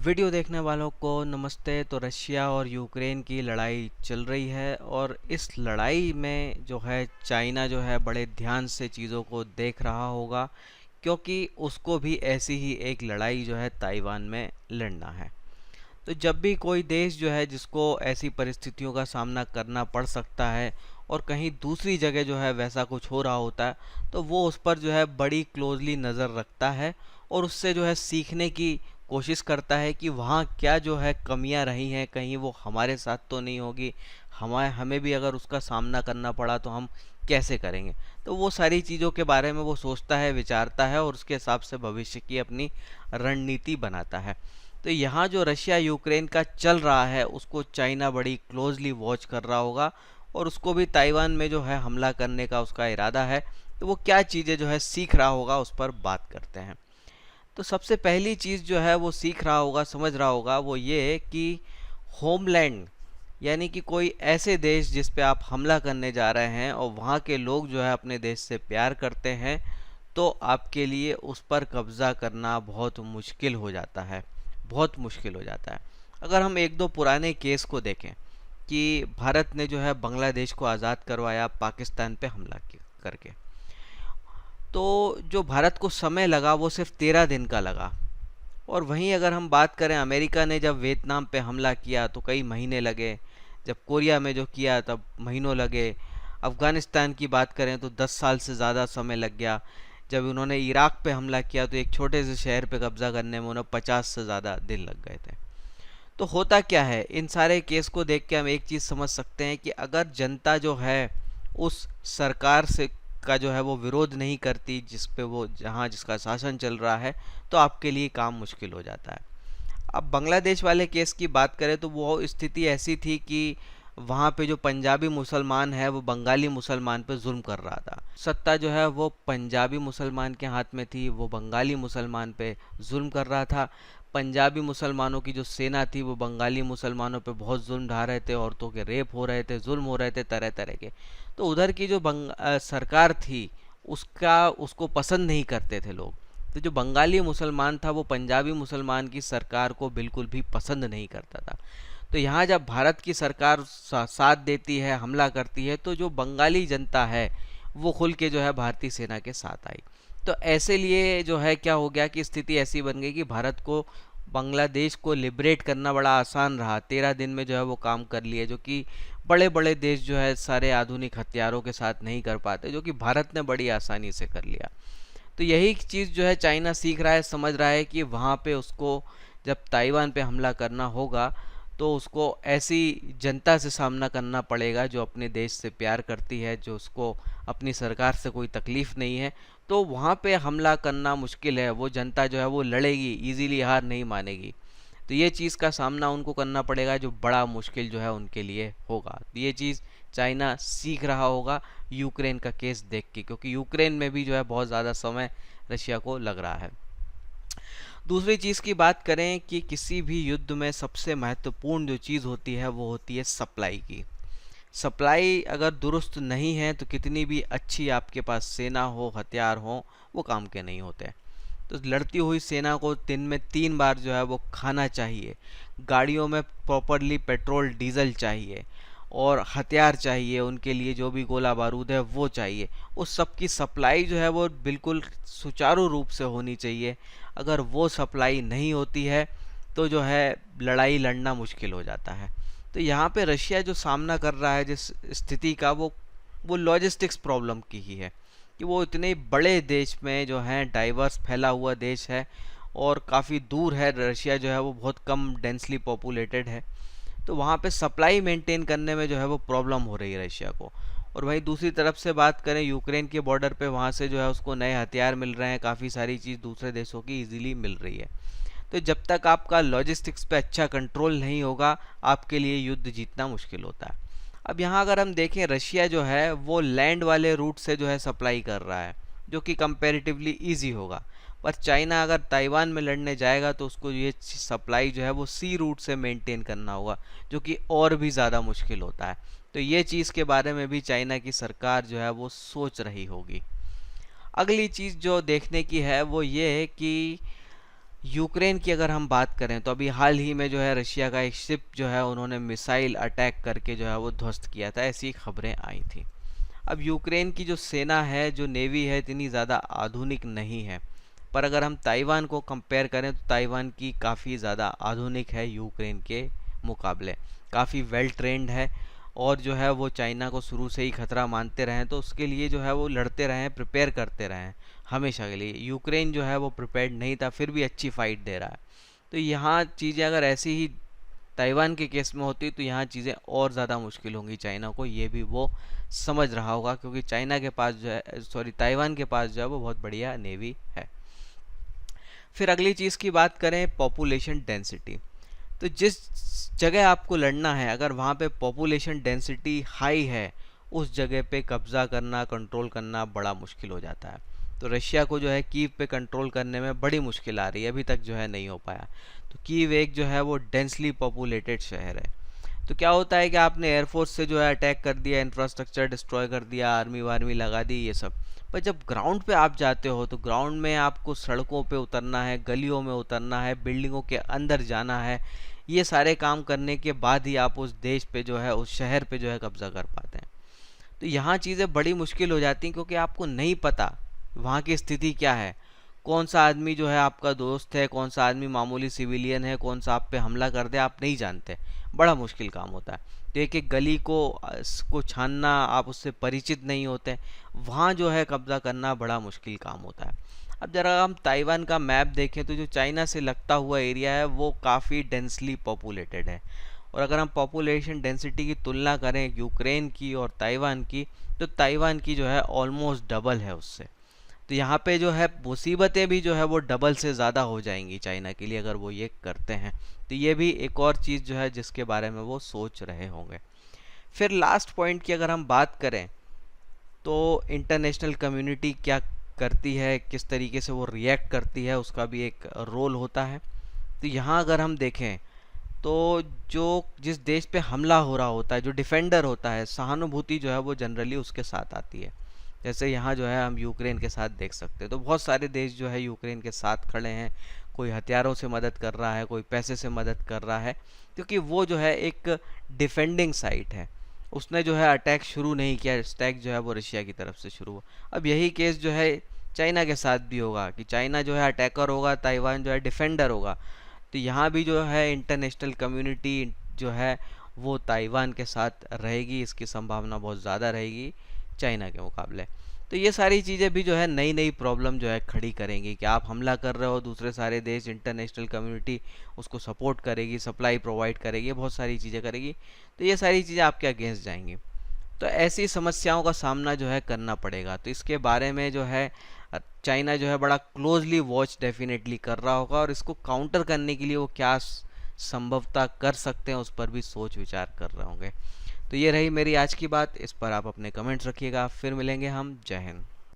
Video देखने वालों को नमस्ते। तो रशिया और यूक्रेन की लड़ाई चल रही है और इस लड़ाई में जो है चाइना जो है बड़े ध्यान से चीज़ों को देख रहा होगा, क्योंकि उसको भी ऐसी ही एक लड़ाई जो है ताइवान में लड़ना है। तो जब भी कोई देश जो है जिसको ऐसी परिस्थितियों का सामना करना पड़ सकता है और कहीं दूसरी जगह जो है वैसा कुछ हो रहा होता है, तो वो उस पर जो है बड़ी क्लोजली नज़र रखता है और उससे जो है सीखने की कोशिश करता है कि वहाँ क्या जो है कमियां रही हैं, कहीं वो हमारे साथ तो नहीं होगी, हमें भी अगर उसका सामना करना पड़ा तो हम कैसे करेंगे। तो वो सारी चीज़ों के बारे में वो सोचता है, विचारता है और उसके हिसाब से भविष्य की अपनी रणनीति बनाता है। तो यहाँ जो रशिया यूक्रेन का चल रहा है उसको चाइना बड़ी क्लोजली वॉच कर रहा होगा और उसको भी ताइवान में जो है हमला करने का उसका इरादा है। तो वो क्या चीज़ें जो है सीख रहा होगा उस पर बात करते हैं। तो सबसे पहली चीज़ जो है वो सीख रहा होगा, समझ रहा होगा, वो ये कि होमलैंड यानी कि कोई ऐसे देश जिस पे आप हमला करने जा रहे हैं और वहाँ के लोग जो है अपने देश से प्यार करते हैं, तो आपके लिए उस पर कब्ज़ा करना बहुत मुश्किल हो जाता है, बहुत मुश्किल हो जाता है। अगर हम एक दो पुराने केस को देखें कि भारत ने जो है बांग्लादेश को आज़ाद करवाया पाकिस्तान पे हमला करके, तो जो भारत को समय लगा वो सिर्फ 13 दिन का लगा। और वहीं अगर हम बात करें, अमेरिका ने जब वियतनाम पे हमला किया तो कई महीने लगे, जब कोरिया में जो किया तब महीनों लगे, अफ़गानिस्तान की बात करें तो 10 साल से ज़्यादा समय लग गया, जब उन्होंने इराक पे हमला किया तो एक छोटे से शहर पे कब्ज़ा करने में उन्हें 50 से ज़्यादा दिन लग गए थे। तो होता क्या है, इन सारे केस को देख के हम एक चीज़ समझ सकते हैं कि अगर जनता जो है उस सरकार से का जो है वो विरोध नहीं करती जिस पे वो जहाँ जिसका शासन चल रहा है, तो आपके लिए काम मुश्किल हो जाता है। अब बांग्लादेश वाले केस की बात करें तो वो स्थिति ऐसी थी कि वहाँ पे जो पंजाबी मुसलमान है वो बंगाली मुसलमान पे जुल्म कर रहा था। सत्ता जो है वो पंजाबी मुसलमान के हाथ में थी, वो बंगाली मुसलमान पे जुल्म कर रहा था। पंजाबी मुसलमानों की जो सेना थी वो बंगाली मुसलमानों पे बहुत जुल्म ढा रहे थे, औरतों के रेप हो रहे थे, जुल्म हो रहे थे तरह तरह के। तो उधर की जो सरकार थी उसका उसको पसंद नहीं करते थे लोग। तो जो बंगाली मुसलमान था वो पंजाबी मुसलमान की सरकार को बिल्कुल भी पसंद नहीं करता था। तो यहाँ जब भारत की सरकार साथ देती है, हमला करती है, तो जो बंगाली जनता है वो खुल के जो है भारतीय सेना के साथ आई। तो ऐसे लिए जो है क्या हो गया कि स्थिति ऐसी बन गई कि भारत को बांग्लादेश को लिबरेट करना बड़ा आसान रहा। 13 दिन में जो है वो काम कर लिए, जो कि बड़े बड़े देश जो है सारे आधुनिक हथियारों के साथ नहीं कर पाते, जो कि भारत ने बड़ी आसानी से कर लिया। तो यही चीज़ जो है चाइना सीख रहा है, समझ रहा है कि वहाँ पे उसको जब ताइवान पे हमला करना होगा तो उसको ऐसी जनता से सामना करना पड़ेगा जो अपने देश से प्यार करती है, जो उसको अपनी सरकार से कोई तकलीफ़ नहीं है। तो वहाँ पे हमला करना मुश्किल है, वो जनता जो है वो लड़ेगी, इजीली हार नहीं मानेगी। तो ये चीज़ का सामना उनको करना पड़ेगा जो बड़ा मुश्किल जो है उनके लिए होगा। तो ये चीज़ चाइना सीख रहा होगा यूक्रेन का केस देख के, क्योंकि यूक्रेन में भी जो है बहुत ज़्यादा समय रशिया को लग रहा है। दूसरी चीज़ की बात करें कि किसी भी युद्ध में सबसे महत्वपूर्ण जो चीज़ होती है वो होती है सप्लाई की। सप्लाई अगर दुरुस्त नहीं है तो कितनी भी अच्छी आपके पास सेना हो, हथियार हो, वो काम के नहीं होते। तो लड़ती हुई सेना को दिन में 3 बार जो है वो खाना चाहिए, गाड़ियों में प्रॉपरली पेट्रोल डीजल चाहिए और हथियार चाहिए, उनके लिए जो भी गोला बारूद है वो चाहिए। उस सब की सप्लाई जो है वो बिल्कुल सुचारू रूप से होनी चाहिए। अगर वो सप्लाई नहीं होती है तो जो है लड़ाई लड़ना मुश्किल हो जाता है। तो यहाँ पे रशिया जो सामना कर रहा है जिस स्थिति का, वो लॉजिस्टिक्स प्रॉब्लम की ही है कि वो इतने बड़े देश में जो है डाइवर्स फैला हुआ देश है और काफ़ी दूर है। रशिया जो है वो बहुत कम डेंसली पॉपुलेटेड है, तो वहाँ पे सप्लाई मेंटेन करने में जो है वो प्रॉब्लम हो रही है रशिया को। और वहीं दूसरी तरफ से बात करें यूक्रेन के बॉर्डर पे, वहाँ से जो है उसको नए हथियार मिल रहे हैं, काफ़ी सारी चीज़ दूसरे देशों की इजीली मिल रही है। तो जब तक आपका लॉजिस्टिक्स पे अच्छा कंट्रोल नहीं होगा आपके लिए युद्ध जीतना मुश्किल होता है। अब यहाँ अगर हम देखें, रशिया जो है वो लैंड वाले रूट से जो है सप्लाई कर रहा है, जो कि कंपैरेटिवली ईजी होगा। पर चाइना अगर ताइवान में लड़ने जाएगा तो उसको ये सप्लाई जो है वो सी रूट से मेंटेन करना होगा, जो कि और भी ज़्यादा मुश्किल होता है। तो ये चीज़ के बारे में भी चाइना की सरकार जो है वो सोच रही होगी। अगली चीज़ जो देखने की है वो ये है कि यूक्रेन की अगर हम बात करें तो अभी हाल ही में जो है रशिया का एक शिप जो है उन्होंने मिसाइल अटैक करके जो है वो ध्वस्त किया था, ऐसी खबरें आई थी। अब यूक्रेन की जो सेना है, जो नेवी है, इतनी ज़्यादा आधुनिक नहीं है, पर अगर हम ताइवान को कंपेयर करें तो ताइवान की काफ़ी ज़्यादा आधुनिक है यूक्रेन के मुकाबले, काफ़ी वेल ट्रेंड है। और जो है वो चाइना को शुरू से ही खतरा मानते रहे हैं, तो उसके लिए जो है वो लड़ते रहे हैं, प्रिपेयर करते रहे हैं हमेशा के लिए। यूक्रेन जो है वो प्रिपेयर्ड नहीं था, फिर भी अच्छी फाइट दे रहा है। तो यहाँ चीज़ें अगर ऐसी ही ताइवान के केस में होती तो यहाँ चीज़ें और ज़्यादा मुश्किल होंगी चाइना को, ये भी वो समझ रहा होगा, क्योंकि चाइना के पास जो है, सॉरी, ताइवान के पास जो है वो बहुत बढ़िया नेवी है। फिर अगली चीज़ की बात करें, पॉपुलेशन डेंसिटी। तो जिस जगह आपको लड़ना है, अगर वहाँ पे पॉपुलेशन डेंसिटी हाई है, उस जगह पे कब्ज़ा करना, कंट्रोल करना बड़ा मुश्किल हो जाता है। तो रशिया को जो है कीव पे कंट्रोल करने में बड़ी मुश्किल आ रही है, अभी तक जो है नहीं हो पाया। तो कीव एक जो है वो डेंसली पॉपुलेटेड शहर है। तो क्या होता है कि आपने एयरफोर्स से जो है अटैक कर दिया, इंफ्रास्ट्रक्चर डिस्ट्रॉय कर दिया, आर्मी वार्मी लगा दी, ये सब। पर जब ग्राउंड पे आप जाते हो तो ग्राउंड में आपको सड़कों पे उतरना है, गलियों में उतरना है, बिल्डिंगों के अंदर जाना है। ये सारे काम करने के बाद ही आप उस देश पे जो है, उस शहर पे जो है कब्जा कर पाते हैं। तो यहाँ चीज़ें बड़ी मुश्किल हो जाती हैं, क्योंकि आपको नहीं पता वहाँ की स्थिति क्या है, कौन सा आदमी जो है आपका दोस्त है, कौन सा आदमी मामूली सिविलियन है, कौन सा आप पे हमला कर दे, आप नहीं जानते। बड़ा मुश्किल काम होता है। तो एक एक गली को छानना, आप उससे परिचित नहीं होते, वहाँ जो है कब्जा करना बड़ा मुश्किल काम होता है। अब जरा हम ताइवान का मैप देखें तो जो चाइना से लगता हुआ एरिया है वो काफ़ी डेंसली पॉपुलेटेड है। और अगर हम पॉपुलेशन डेंसिटी की तुलना करें यूक्रेन की और ताइवान की, तो ताइवान की जो है ऑलमोस्ट डबल है उससे। तो यहाँ पे जो है मुसीबतें भी जो है वो डबल से ज़्यादा हो जाएंगी चाइना के लिए, अगर वो ये करते हैं। तो ये भी एक और चीज़ जो है जिसके बारे में वो सोच रहे होंगे। फिर लास्ट पॉइंट की अगर हम बात करें तो इंटरनेशनल कम्युनिटी क्या करती है, किस तरीके से वो रिएक्ट करती है, उसका भी एक रोल होता है। तो यहाँ अगर हम देखें तो जो जिस देश पे हमला हो रहा होता है, जो डिफेंडर होता है, सहानुभूति जो है वो जनरली उसके साथ आती है। जैसे यहाँ जो है हम यूक्रेन के साथ देख सकते हैं, तो बहुत सारे देश जो है यूक्रेन के साथ खड़े हैं। कोई हथियारों से मदद कर रहा है, कोई पैसे से मदद कर रहा है, क्योंकि वो जो है एक डिफेंडिंग साइट है। उसने जो है अटैक शुरू नहीं किया, अटैक जो है वो रशिया की तरफ से शुरू हुआ। अब यही केस जो है चाइना के साथ भी होगा, कि चाइना जो है अटैकर होगा, ताइवान जो है डिफेंडर होगा। तो यहाँ भी जो है इंटरनेशनल कम्युनिटी जो है वो ताइवान के साथ रहेगी, इसकी संभावना बहुत ज़्यादा रहेगी चाइना के मुकाबले। तो ये सारी चीज़ें भी जो है नई नई प्रॉब्लम जो है खड़ी करेंगी, कि आप हमला कर रहे हो, दूसरे सारे देश, इंटरनेशनल कम्युनिटी उसको सपोर्ट करेगी, सप्लाई प्रोवाइड करेगी, बहुत सारी चीज़ें करेगी। तो ये सारी चीज़ें आपके अगेंस्ट जाएंगी। तो ऐसी समस्याओं का सामना जो है करना पड़ेगा। तो इसके बारे में जो है चाइना जो है बड़ा क्लोजली वॉच डेफिनेटली कर रहा होगा, और इसको काउंटर करने के लिए वो क्या संभवतः कर सकते हैं उस पर भी सोच विचार कर रहे होंगे। तो ये रही मेरी आज की बात, इस पर आप अपने कमेंट्स रखिएगा। फिर मिलेंगे हम। जय हिंद।